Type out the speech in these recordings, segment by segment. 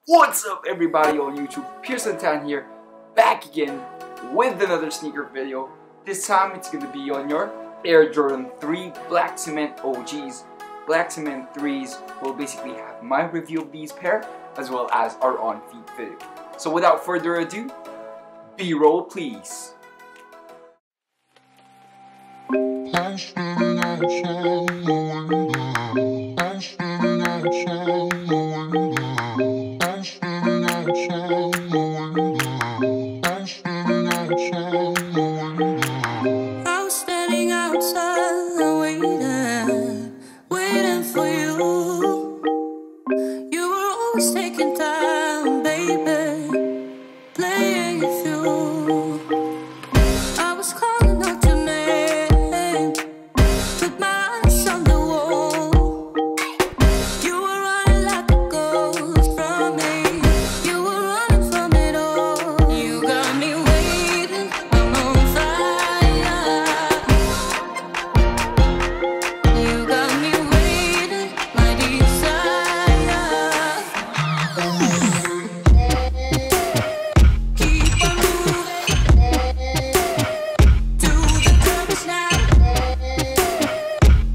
What's up everybody on YouTube? Pierreson Tan here, back again with another sneaker video. This time it's going to be on your Air Jordan 3 Black Cement OGs. Black Cement 3s will basically have my review of these pair as well as our on-feet video. So without further ado, B-roll please. I was standing outside waiting for you. You were always taking time, baby, playing it through. I was calling out your name, with my eyes on the wall. You were running like a ghost from me. You were running from it all. You got me waiting, I'm on fire. You got me waiting, my desire. Keep on moving to the purpose now,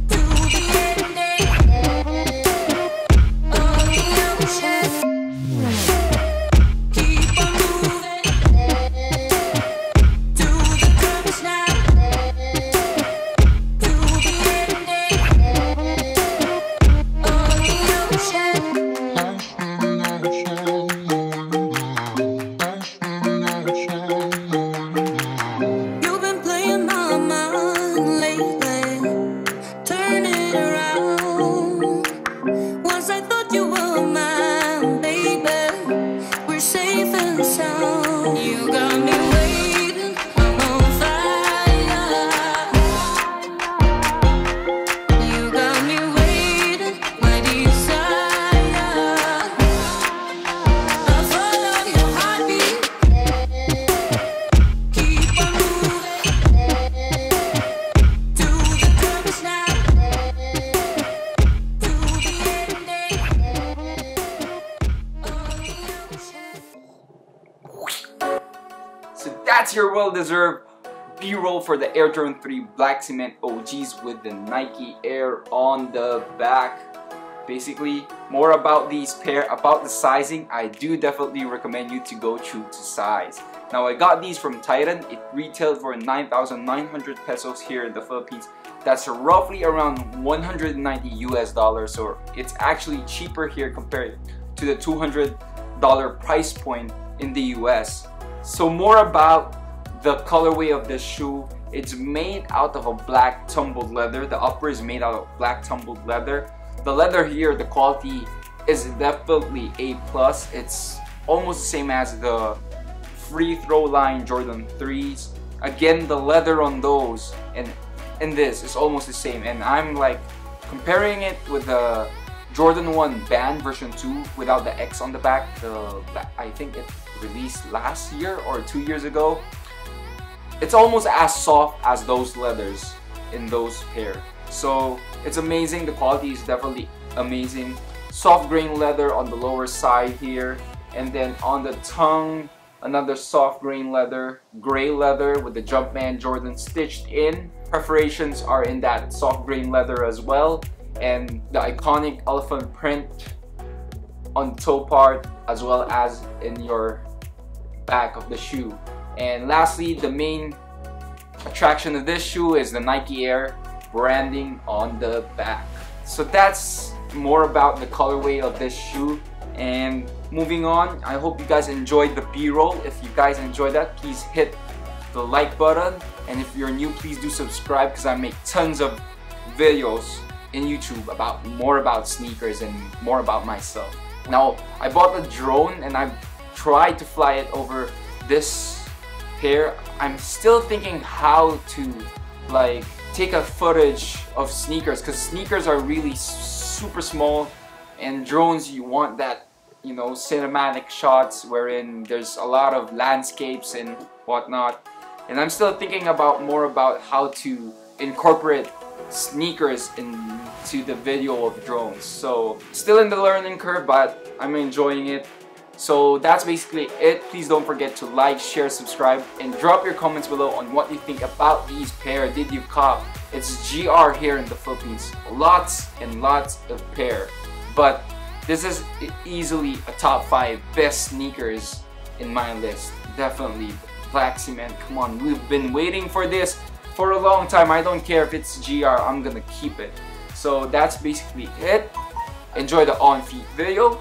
to the ending of the ocean. Keep on moving to the purpose now, to the ending of the ocean. You've been playing my mind lately, turn it around. Once I thought you were mine, baby, we're safe and sound. You got me waiting, I'm on fire. You got me waiting, my desire. I follow your heartbeat. Keep on moving to the purpose now, to the ending of the ocean. So that's your well-deserved B-roll for the Air Jordan 3 Black Cement OGs with the Nike Air on the back. Basically, more about these pair, about the sizing, I do definitely recommend you to go true to size. Now I got these from Titan. It retailed for 9,900 pesos here in the Philippines. That's roughly around 190 US dollars, so it's actually cheaper here compared to the $200 price point in the US. So more about the colorway of this shoe. It's made out of a black tumbled leather. The upper is made out of black tumbled leather. The leather here, the quality is definitely A+. It's almost the same as the free throw line Jordan 3s. Again, the leather on those and in this is almost the same, and I'm like comparing it with the Jordan 1 Band version 2 without the X on the back. I think it released last year or 2 years ago. It's almost as soft as those leathers in those pair. So it's amazing. The quality is definitely amazing. Soft grain leather on the lower side here, and then on the tongue, another soft grain leather, gray leather with the Jumpman Jordan stitched in. Perforations are in that soft grain leather as well, and the iconic elephant print on the toe part as well as in your back of the shoe. And lastly, the main attraction of this shoe is the Nike Air branding on the back. So that's more about the colorway of this shoe. And moving on, I hope you guys enjoyed the B-roll. If you guys enjoyed that, please hit the like button, and if you're new, please do subscribe, because I make tons of videos in YouTube about more about sneakers and more about myself. Now I bought the drone and I tried to fly it over this pair. I'm still thinking how to like take a footage of sneakers, because sneakers are really super small, and drones, you want that, you know, cinematic shots wherein there's a lot of landscapes and whatnot. And I'm still thinking about more about how to incorporate sneakers into the video of drones. So still in the learning curve, but I'm enjoying it. So that's basically it. Please don't forget to like, share, subscribe, and drop your comments below on what you think about these pair. Did you cop? It's GR here in the Philippines. Lots and lots of pair. But this is easily a top 5 best sneakers in my list. Definitely Black Cement. Come on, we've been waiting for this for a long time. I don't care if it's GR, I'm gonna keep it. So that's basically it. Enjoy the on-feet video.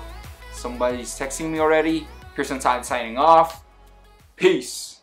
Somebody's texting me already. Pierreson Tan signing off. Peace.